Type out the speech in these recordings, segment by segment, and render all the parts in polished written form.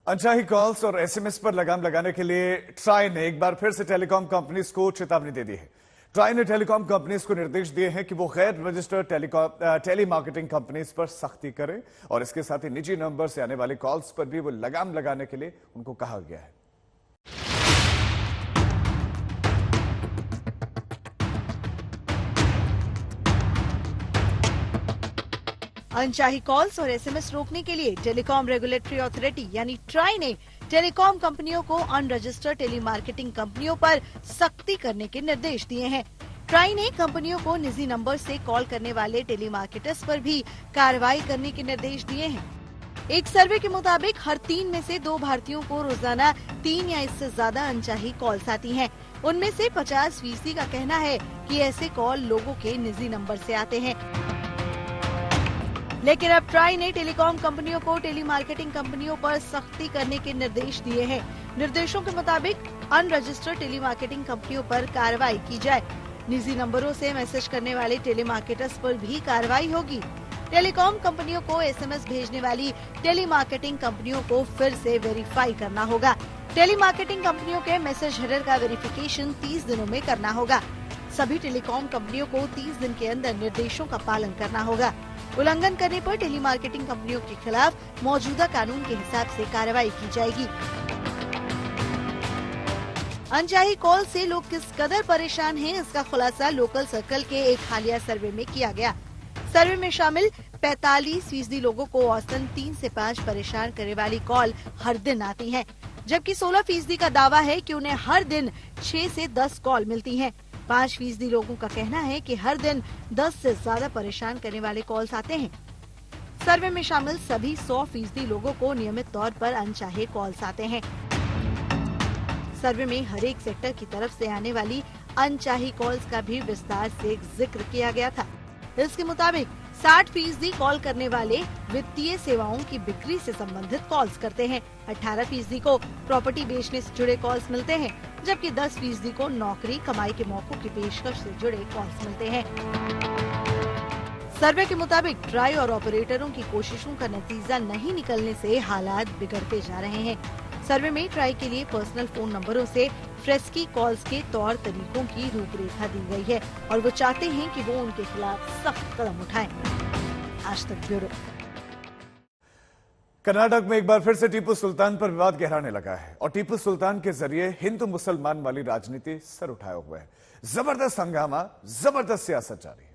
अनचाही calls और SMS पर लगाम लगाने के लिए ट्राई ने एक बार फिर से टेलीकॉम कंपनीज को चेतावनी दे दी है। ट्राई ने टेलीकॉम कंपनीज को निर्देश दिए हैं कि वो गैर रजिस्टर्ड टेलीमार्केटिंग कंपनीज पर सख्ती करें और इसके साथ ही निजी नंबर से आने वाले कॉल्स पर भी वो लगाम लगाने के लिए उनको कहा गया है। अनचाही कॉल्स और एसएमएस रोकने के लिए टेलीकॉम रेगुलेटरी अथॉरिटी यानी ट्राई ने टेलीकॉम कंपनियों को अनरजिस्टर्ड टेलीमार्केटिंग कंपनियों पर सख्ती करने के निर्देश दिए हैं। ट्राई ने कंपनियों को निजी नंबर से कॉल करने वाले टेलीमार्केटर्स पर भी कार्रवाई करने के निर्देश दिए हैं। एक सर्वे के मुताबिक हर 3 में से 2 भारतीयों को रोजाना 3 या इससे ज्यादा अनचाही कॉल्स आती हैं। उनमें से 50% का कहना है कि ऐसे कॉल लोगों के निजी नंबर से आते हैं। लेकिन अब ट्राई ने टेलीकॉम कंपनियों को टेलीमार्केटिंग कंपनियों पर सख्ती करने के निर्देश दिए हैं। निर्देशों के मुताबिक अनरजिस्टर्ड टेलीमार्केटिंग कंपनियों पर कार्रवाई की जाए। निजी नंबरों से मैसेज करने वाले टेलीमार्केटर्स पर भी कार्रवाई होगी। टेलीकॉम कंपनियों को एसएमएस भेजने वाली टेलीमार्केटिंग कंपनियों को फिर से वेरीफाई करना होगा। टेलीमार्केटिंग कंपनियों के मैसेज हेडर का वेरिफिकेशन 30 दिनों में करना होगा। सभी टेलीकॉम कंपनियों को 30 दिन के अंदर निर्देशों का पालन करना होगा। उल्लंघन करने पर टेलीमार्केटिंग कंपनियों के खिलाफ मौजूदा कानून के हिसाब से कार्रवाई की जाएगी। अनचाही कॉल से लोग किस कदर परेशान हैं, इसका खुलासा लोकल सर्कल के एक हालिया सर्वे में किया गया। सर्वे में शामिल 45% लोगों को औसतन 3 से 5 परेशान करने वाली कॉल हर दिन आती है, जबकि 16% का दावा है कि उन्हें हर दिन 6 से 10 कॉल मिलती हैं। 5% लोगों का कहना है कि हर दिन 10 से ज्यादा परेशान करने वाले कॉल्स आते हैं। सर्वे में शामिल सभी 100% लोगों को नियमित तौर पर अनचाहे कॉल्स आते हैं। सर्वे में हर एक सेक्टर की तरफ से आने वाली अनचाही कॉल्स का भी विस्तार से जिक्र किया गया था। इसके मुताबिक 60% कॉल करने वाले वित्तीय सेवाओं की बिक्री से संबंधित कॉल्स करते हैं। 18% को प्रॉपर्टी बेचने से जुड़े कॉल्स मिलते हैं, जबकि 10% को नौकरी कमाई के मौकों की पेशकश से जुड़े कॉल्स मिलते हैं। सर्वे के मुताबिक ट्राई और ऑपरेटरों की कोशिशों का नतीजा नहीं निकलने से हालात बिगड़ते जा रहे हैं। सर्वे में ट्राई के लिए पर्सनल फोन नंबरों से फ्रेस्की कॉल्स के तौर तरीकों की रूपरेखा दी गई है और वो चाहते हैं कि वो उनके खिलाफ सख्त कदम उठाएं। आज तक ब्यूरो। कर्नाटक में एक बार फिर से टीपू सुल्तान पर विवाद गहराने लगा है और टीपू सुल्तान के जरिए हिंदू मुसलमान वाली राजनीति सर उठाए हुए है। जबरदस्त हंगामा, जबरदस्त सियासत जारी है।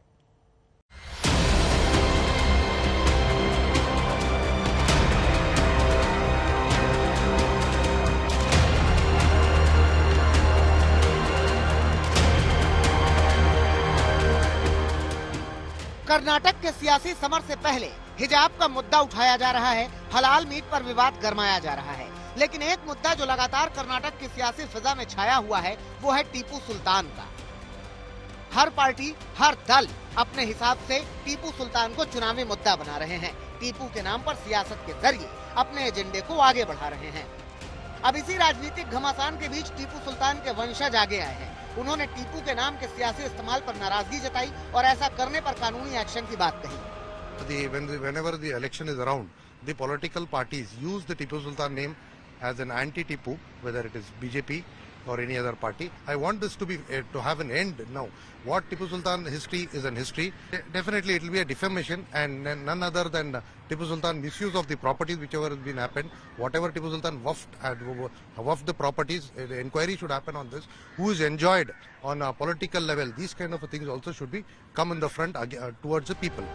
कर्नाटक के सियासी समर से पहले हिजाब का मुद्दा उठाया जा रहा है। हलाल मीट पर विवाद गरमाया जा रहा है, लेकिन एक मुद्दा जो लगातार कर्नाटक की सियासी फिजा में छाया हुआ है वो है टीपू सुल्तान का। हर पार्टी, हर दल अपने हिसाब से टीपू सुल्तान को चुनावी मुद्दा बना रहे हैं। टीपू के नाम पर सियासत के जरिए अपने एजेंडे को आगे बढ़ा रहे हैं। अब इसी राजनीतिक घमासान के बीच टीपू सुल्तान के वंशज आगे आए हैं। उन्होंने टीपू के नाम के सियासी इस्तेमाल पर नाराजगी जताई और ऐसा करने पर कानूनी एक्शन की बात कही। Whenever the election is around, the political parties use the Tipu Sultan name as an anti-Tipu, whether it is BJP or any other party. I want this to be to have an end now. What Tipu Sultan history is an history. Definitely it will be a defamation, and none other than Tipu Sultan misuse of the properties whichever has been happened. Whatever Tipu Sultan wafted the properties, the inquiry should happen on this. Who is enjoyed on a political level? These kind of things also should be come in the front towards the people.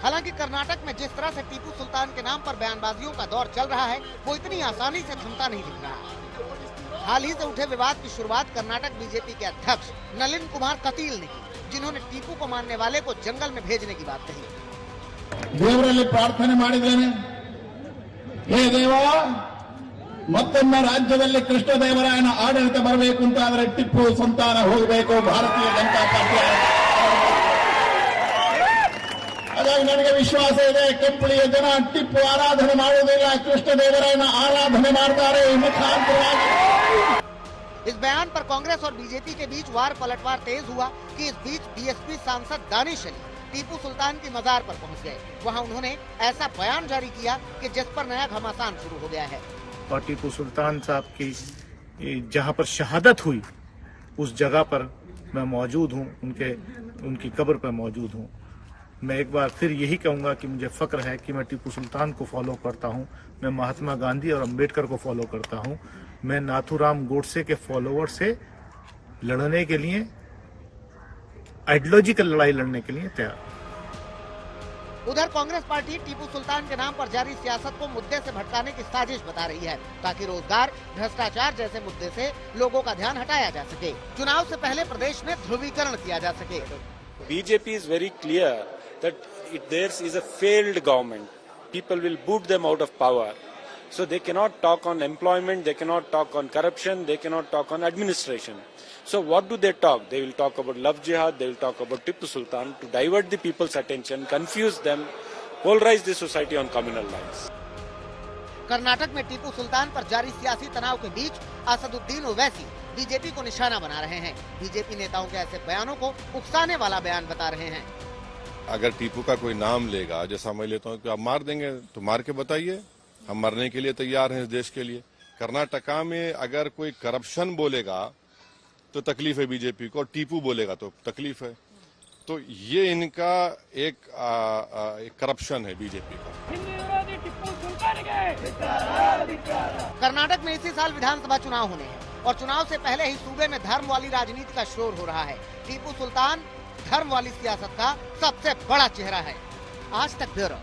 हालांकि कर्नाटक में जिस तरह से टीपू सुल्तान के नाम पर बयानबाजियों का दौर चल रहा है वो इतनी आसानी से थमता नहीं दिख रहा। हाल ही से उठे विवाद की शुरुआत कर्नाटक बीजेपी के अध्यक्ष नलिन कुमार कटील ने की, जिन्होंने टीपू को मानने वाले को जंगल में भेजने की बात कही। देवरल्ली प्रार्थने ಮಾಡಿದ್ದೇನೆ, हे देवा ಮತ್ತೊಮ್ಮೆ ರಾಜ್ಯದಲ್ಲಿ ಕೃಷ್ಣದೇವರಾಯನ ಆಡಳಿತ ಬರಬೇಕು ಅಂತಾದರೆ ಟಿಪ್ಪು ಸಂತಾನ ಹೋಗಬೇಕು, ಭಾರತೀಯ ಜನತಾ ಪಾರ್ಟಿ ಹಾಗಾಗಿ ನನಗೆ ವಿಶ್ವಾಸ ಇದೆ ಕೆಂಪಳಿಯ ಜನ ಟಿಪ್ಪು ಆರಾಧನೆ ಮಾಡುವುದಿಲ್ಲ, ಕೃಷ್ಣದೇವರಾಯನ ಆರಾಧನೆ ಮಾಡ್ತಾರೆ। इस बयान पर कांग्रेस और बीजेपी के बीच वार पलटवार तेज हुआ कि इस बीच बीएसपी सांसद दानिश अली टीपू सुल्तान की मजार पर पहुंच गए। वहां उन्होंने ऐसा बयान जारी किया कि जिस पर नया घमासान शुरू हो गया है। और टीपू सुल्तान साहब की जहां पर शहादत हुई उस जगह पर मैं मौजूद हूं, उनकी कब्र पर मौजूद हूं। मैं एक बार फिर यही कहूंगा कि मुझे फक्र है कि मैं टीपू सुल्तान को फॉलो करता हूं, मैं महात्मा गांधी और अंबेडकर को फॉलो करता हूं, मैं नाथूराम गोडसे के फॉलोवर से लड़ने के लिए, आइडियोलॉजिकल लड़ाई लड़ने के लिए तैयार। उधर कांग्रेस पार्टी टीपू सुल्तान के नाम पर जारी सियासत को मुद्दे से भटकाने की साजिश बता रही है ताकि रोजगार, भ्रष्टाचार जैसे मुद्दे से लोगों का ध्यान हटाया जा सके, चुनाव से पहले प्रदेश में ध्रुवीकरण किया जा सके। BJP is very clear that theirs is a failed government. People will boot them out of power. So they cannot talk on employment, they cannot talk on corruption, they cannot talk on administration. So what do they talk? They will talk about love jihad, they will talk about Tipu Sultan to divert the people's attention, confuse them, polarize the society on communal lines. Karnataka में टीपू सुल्तान पर जारी सियासी तनाव के बीच Asaduddin Owaisi BJP को निशाना बना रहे हैं। बीजेपी नेताओं के ऐसे बयानों को उकसाने वाला बयान बता रहे हैं। अगर टीपू का कोई नाम लेगा, जैसा मैं लेता हूँ कि आप मार देंगे तो मार के बताइए, हम मरने के लिए तैयार हैं इस देश के लिए। कर्नाटका में अगर कोई करप्शन बोलेगा तो तकलीफ है बीजेपी को, और टीपू बोलेगा तो तकलीफ है। तो ये इनका एक करप्शन है बीजेपी का। कर्नाटक में इसी साल विधानसभा चुनाव होने हैं और चुनाव से पहले ही सूबे में धर्म वाली राजनीति का शोर हो रहा है। टीपू सुल्तान धर्म वाली सियासत का सबसे बड़ा चेहरा है। आज तक ब्यूरो।